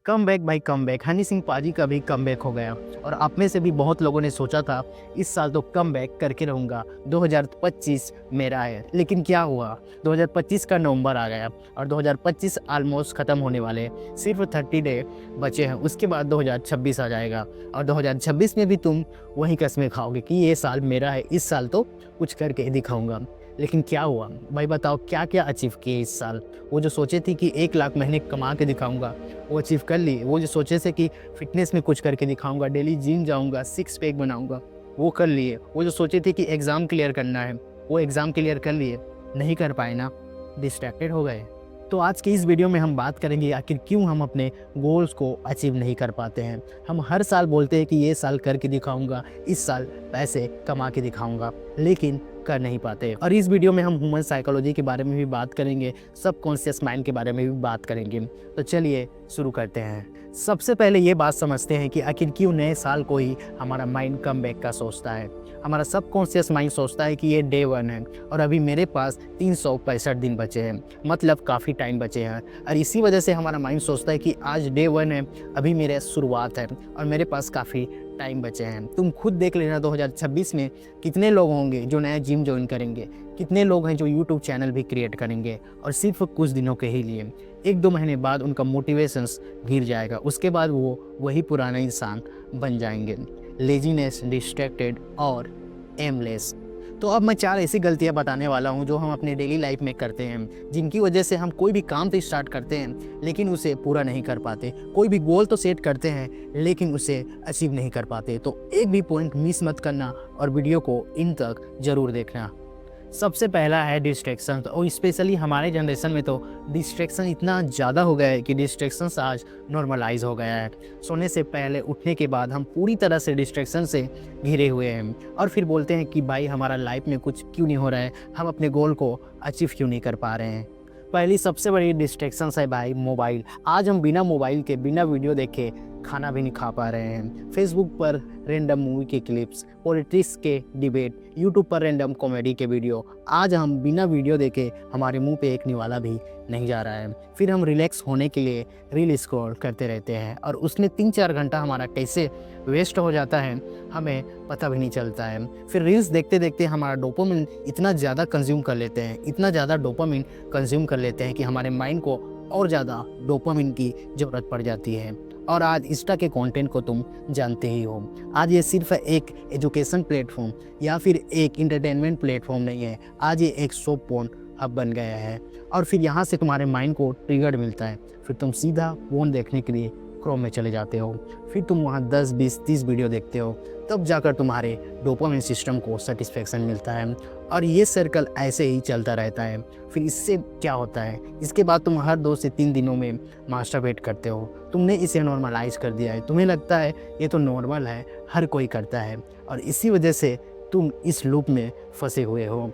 Come back भाई come back, Honey Singh पाजी का भी कम बैक हो गया। और आप में से भी बहुत लोगों ने सोचा था इस साल तो कम बैक करके रहूँगा, 2025 मेरा है। लेकिन क्या हुआ, 2025 का नवंबर आ गया और 2025 ऑलमोस्ट ख़त्म होने वाले, सिर्फ 30 डे बचे हैं। उसके बाद 2026 आ जाएगा और 2026 में भी तुम वही कस्में खाओगे कि ये साल मेरा है, इस साल तो कुछ करके दिखाऊंगा। लेकिन क्या हुआ भाई, बताओ क्या क्या अचीव किए इस साल। वो जो सोचे थे कि 1 लाख महीने कमा के दिखाऊंगा, वो अचीव कर लिए। वो जो सोचे थे कि फिटनेस में कुछ करके दिखाऊंगा, डेली जिम जाऊंगा, 6 पैक बनाऊंगा, वो कर लिए। वो जो सोचे थे कि एग्ज़ाम क्लियर करना है, वो एग्ज़ाम क्लियर कर लिए। नहीं कर पाए ना, डिस्ट्रैक्टेड हो गए। तो आज की इस वीडियो में हम बात करेंगे आखिर क्यों हम अपने गोल्स को अचीव नहीं कर पाते हैं। हम हर साल बोलते हैं कि ये साल करके दिखाऊंगा, इस साल पैसे कमा के दिखाऊंगा, लेकिन कर नहीं पाते। और इस वीडियो में हम ह्यूमन साइकोलॉजी के बारे में भी बात करेंगे, सबकॉन्शियस माइंड के बारे में भी बात करेंगे। तो चलिए शुरू करते हैं। सबसे पहले ये बात समझते हैं कि आखिर क्यों नए साल को ही हमारा माइंड कम बैक का सोचता है। हमारा सबकॉन्शियस माइंड सोचता है कि ये डे 1 है और अभी मेरे पास 365 दिन बचे हैं, मतलब काफ़ी टाइम बचे हैं। और इसी वजह से हमारा माइंड सोचता है कि आज डे 1 है, अभी मेरे शुरुआत है और मेरे पास काफ़ी टाइम बचे हैं। तुम खुद देख लेना 2026 में कितने लोग होंगे जो नया जिम ज्वाइन करेंगे, कितने लोग हैं जो यूट्यूब चैनल भी क्रिएट करेंगे, और सिर्फ कुछ दिनों के ही लिए। 1-2 महीने बाद उनका मोटिवेशंस गिर जाएगा, उसके बाद वो वही पुराना इंसान बन जाएंगे, लेजीनेस, डिस्ट्रैक्टेड और एमलेस। तो अब मैं 4 ऐसी गलतियां बताने वाला हूं जो हम अपने डेली लाइफ में करते हैं, जिनकी वजह से हम कोई भी काम तो स्टार्ट करते हैं लेकिन उसे पूरा नहीं कर पाते। कोई भी गोल तो सेट करते हैं लेकिन उसे अचीव नहीं कर पाते। तो एक भी पॉइंट मिस मत करना और वीडियो को इन तक ज़रूर देखना। सबसे पहला है डिस्ट्रैक्शन। और स्पेशली हमारे जनरेशन में तो डिस्ट्रैक्शन इतना ज़्यादा हो गया है कि डिस्ट्रैक्शन आज नॉर्मलाइज हो गया है। सोने से पहले, उठने के बाद हम पूरी तरह से डिस्ट्रैक्शन से घिरे हुए हैं और फिर बोलते हैं कि भाई हमारा लाइफ में कुछ क्यों नहीं हो रहा है, हम अपने गोल को अचीव क्यों नहीं कर पा रहे हैं। पहली सबसे बड़ी डिस्ट्रैक्शन है भाई मोबाइल। आज हम बिना मोबाइल के, बिना वीडियो देखे खाना भी नहीं खा पा रहे हैं। फेसबुक पर रैंडम मूवी के क्लिप्स, पॉलिटिक्स के डिबेट, यूट्यूब पर रैंडम कॉमेडी के वीडियो। आज हम बिना वीडियो देखे हमारे मुंह पे एक निवाला भी नहीं जा रहा है। फिर हम रिलैक्स होने के लिए रील स्क्रॉल करते रहते हैं और उसमें 3-4 घंटा हमारा कैसे वेस्ट हो जाता है हमें पता भी नहीं चलता है। फिर रील्स देखते देखते हमारा डोपामिन इतना ज़्यादा कंज्यूम कर लेते हैं, इतना ज़्यादा डोपामिन कंज्यूम कर लेते हैं कि हमारे माइंड को और ज़्यादा डोपामिन की ज़रूरत पड़ जाती है। और आज इंस्टा के कंटेंट को तुम जानते ही हो, आज ये सिर्फ एक एजुकेशन प्लेटफॉर्म या फिर एक इंटरटेनमेंट प्लेटफॉर्म नहीं है, आज ये एक शो पोर्न हब बन गया है। और फिर यहाँ से तुम्हारे माइंड को ट्रिगर मिलता है, फिर तुम सीधा पोर्न देखने के लिए क्रोम में चले जाते हो। फिर तुम वहाँ 10, 20, 30 वीडियो देखते हो, तब जाकर तुम्हारे डोपामिन सिस्टम को सेटिस्फेक्शन मिलता है। और ये सर्कल ऐसे ही चलता रहता है। फिर इससे क्या होता है, इसके बाद तुम हर 2 से 3 दिनों में मास्टरबेट करते हो। तुमने इसे नॉर्मलाइज कर दिया है, तुम्हें लगता है ये तो नॉर्मल है, हर कोई करता है, और इसी वजह से तुम इस लूप में फंसे हुए हो।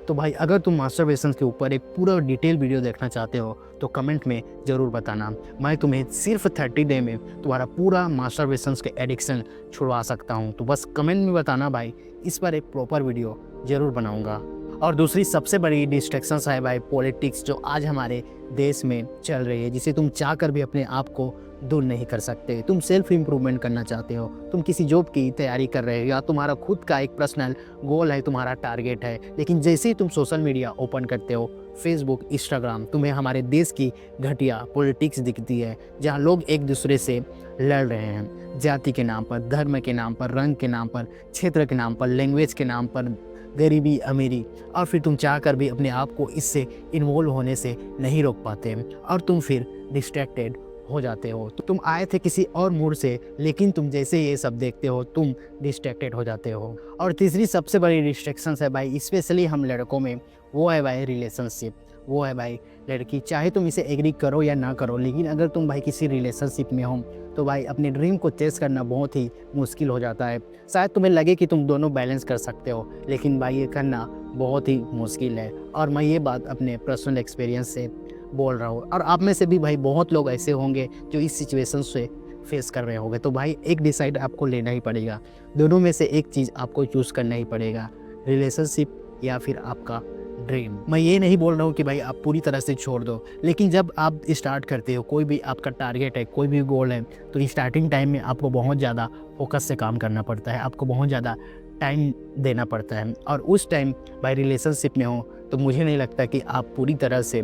तो भाई अगर तुम मास्टरबेशन के ऊपर एक पूरा डिटेल वीडियो देखना चाहते हो तो कमेंट में ज़रूर बताना। मैं तुम्हें सिर्फ 30 डे में तुम्हारा पूरा मास्टरबेशन के एडिक्शन छुड़वा सकता हूँ। तो बस कमेंट में बताना भाई, इस पर एक प्रॉपर वीडियो ज़रूर बनाऊँगा। और दूसरी सबसे बड़ी डिस्ट्रैक्शन है भाई पॉलिटिक्स, जो आज हमारे देश में चल रही है, जिसे तुम चाह कर भी अपने आप को दूर नहीं कर सकते। तुम सेल्फ इम्प्रूवमेंट करना चाहते हो, तुम किसी जॉब की तैयारी कर रहे हो या तुम्हारा खुद का एक पर्सनल गोल है, तुम्हारा टारगेट है, लेकिन जैसे ही तुम सोशल मीडिया ओपन करते हो, फेसबुक, इंस्टाग्राम, तुम्हें हमारे देश की घटिया पॉलिटिक्स दिखती है, जहाँ लोग एक दूसरे से लड़ रहे हैं, जाति के नाम पर, धर्म के नाम पर, रंग के नाम पर, क्षेत्र के नाम पर, लैंग्वेज के नाम पर, गरीबी अमीरी। और फिर तुम चाहकर भी अपने आप को इससे इन्वॉल्व होने से नहीं रोक पाते और तुम फिर डिस्ट्रैक्टेड हो जाते हो। तो तुम आए थे किसी और मूड से, लेकिन तुम जैसे ये सब देखते हो तुम डिस्ट्रैक्टेड हो जाते हो। और तीसरी सबसे बड़ी डिस्ट्रैक्शन है भाई, स्पेशली हम लड़कों में, वो है भाई रिलेशनशिप। वो है भाई लड़की, चाहे तुम इसे एग्री करो या ना करो, लेकिन अगर तुम भाई किसी रिलेशनशिप में हो तो भाई अपने ड्रीम को चेस करना बहुत ही मुश्किल हो जाता है। शायद तुम्हें लगे कि तुम दोनों बैलेंस कर सकते हो, लेकिन भाई ये करना बहुत ही मुश्किल है। और मैं ये बात अपने पर्सनल एक्सपीरियंस से बोल रहा हूँ, और आप में से भी भाई बहुत लोग ऐसे होंगे जो इस सिचुएशन से फेस कर रहे होंगे। तो भाई एक डिसाइड आपको लेना ही पड़ेगा, दोनों में से एक चीज़ आपको चूज़ करना ही पड़ेगा, रिलेशनशिप या फिर आपका ड्रीम। मैं ये नहीं बोल रहा हूँ कि भाई आप पूरी तरह से छोड़ दो, लेकिन जब आप स्टार्ट करते हो, कोई भी आपका टारगेट है, कोई भी गोल है, तो स्टार्टिंग टाइम में आपको बहुत ज़्यादा फोकस से काम करना पड़ता है, आपको बहुत ज़्यादा टाइम देना पड़ता है। और उस टाइम भाई रिलेशनशिप में हो तो मुझे नहीं लगता कि आप पूरी तरह से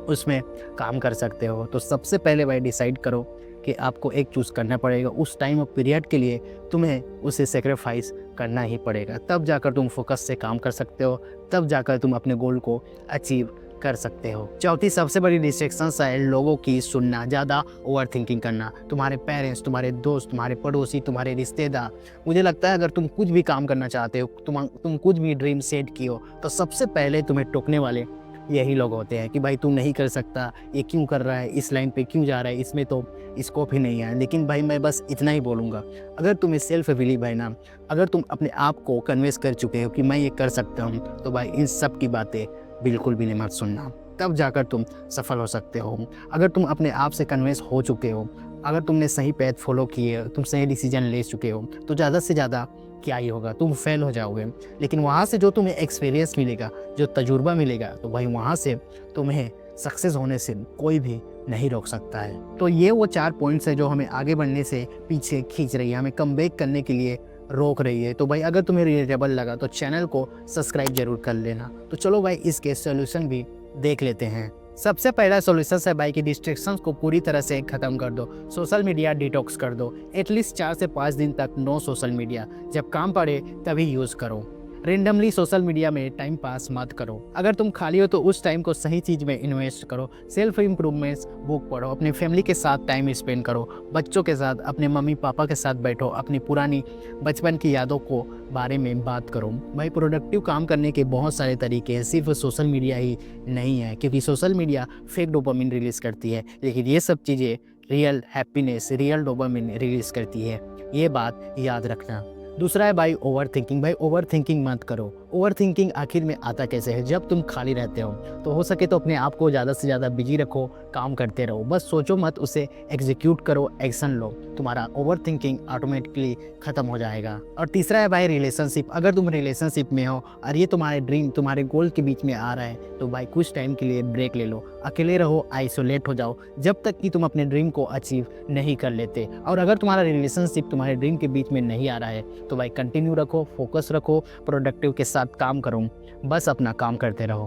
उसमें काम कर सकते हो। तो सबसे पहले भाई डिसाइड करो कि आपको एक चूज़ करना पड़ेगा, उस टाइम और पीरियड के लिए तुम्हें उसे सेक्रीफाइस करना ही पड़ेगा, तब जाकर तुम फोकस से काम कर सकते हो, तब जाकर तुम अपने गोल को अचीव कर सकते हो। चौथी सबसे बड़ी डिस्ट्रैक्शंस है लोगों की सुनना, ज़्यादा ओवर थिंकिंग करना। तुम्हारे पेरेंट्स, तुम्हारे दोस्त, तुम्हारे पड़ोसी, तुम्हारे रिश्तेदार, मुझे लगता है अगर तुम कुछ भी काम करना चाहते हो, तुम कुछ भी ड्रीम सेट की हो, तो सबसे पहले तुम्हें टोकने वाले यही लोग होते हैं कि भाई तू नहीं कर सकता, ये क्यों कर रहा है, इस लाइन पे क्यों जा रहा है, इसमें तो स्कोप ही नहीं है। लेकिन भाई मैं बस इतना ही बोलूँगा, अगर तुम्हें सेल्फ बिलीव है ना, अगर तुम अपने आप को कन्विंस कर चुके हो कि मैं ये कर सकता हूँ, तो भाई इन सब की बातें बिल्कुल भी नहीं मत सुनना, तब जाकर तुम सफल हो सकते हो। अगर तुम अपने आप से कन्विंस हो चुके हो, अगर तुमने सही पैथ फॉलो किए, तुम सही डिसीजन ले चुके हो, तो ज़्यादा से ज़्यादा क्या ही होगा, तुम फेल हो जाओगे। लेकिन वहाँ से जो तुम्हें एक्सपीरियंस मिलेगा, जो तजुर्बा मिलेगा, तो भाई वहाँ से तुम्हें सक्सेस होने से कोई भी नहीं रोक सकता है। तो ये वो 4 पॉइंट्स है जो हमें आगे बढ़ने से पीछे खींच रही है, हमें कमबैक करने के लिए रोक रही है। तो भाई अगर तुम्हें रिलेटेबल लगा तो चैनल को सब्सक्राइब जरूर कर लेना। तो चलो भाई इसके सॉल्यूशन भी देख लेते हैं। सबसे पहला सॉल्यूशन है भाई कि डिस्ट्रैक्शंस को पूरी तरह से खत्म कर दो, सोशल मीडिया डिटॉक्स कर दो। एटलीस्ट 4 से 5 दिन तक नो सोशल मीडिया, जब काम पड़े तभी यूज़ करो। रेंडमली सोशल मीडिया में टाइम पास मत करो। अगर तुम खाली हो तो उस टाइम को सही चीज़ में इन्वेस्ट करो। सेल्फ इम्प्रूवमेंट्स बुक पढ़ो, अपने फैमिली के साथ टाइम स्पेंड करो, बच्चों के साथ, अपने मम्मी पापा के साथ बैठो, अपनी पुरानी बचपन की यादों को बारे में बात करो। भाई प्रोडक्टिव काम करने के बहुत सारे तरीके हैं, सिर्फ सोशल मीडिया ही नहीं है, क्योंकि social media fake dopamine release करती है, लेकिन ये सब चीज़ें real happiness, real dopamine release करती है, ये बात याद रखना। दूसरा है भाई ओवर थिंकिंग। भाई ओवर थिंकिंग मत करो। ओवर थिंकिंग आखिर में आता कैसे है? जब तुम खाली रहते हो तो हो सके तो अपने आप को ज़्यादा से ज़्यादा बिजी रखो, काम करते रहो, बस सोचो मत, उसे एग्जीक्यूट करो, एक्शन लो, तुम्हारा ओवर थिंकिंग ऑटोमेटिकली ख़त्म हो जाएगा। और तीसरा है भाई रिलेशनशिप। अगर तुम रिलेशनशिप में हो और ये तुम्हारे ड्रीम, तुम्हारे गोल के बीच में आ रहा है, तो भाई कुछ टाइम के लिए ब्रेक ले लो, अकेले रहो, आइसोलेट हो जाओ, जब तक कि तुम अपने ड्रीम को अचीव नहीं कर लेते। और अगर तुम्हारा रिलेशनशिप तुम्हारे ड्रीम के बीच में नहीं आ रहा है, तो भाई कंटिन्यू रखो, फोकस रखो, प्रोडक्टिव के साथ काम करो, बस अपना काम करते रहो।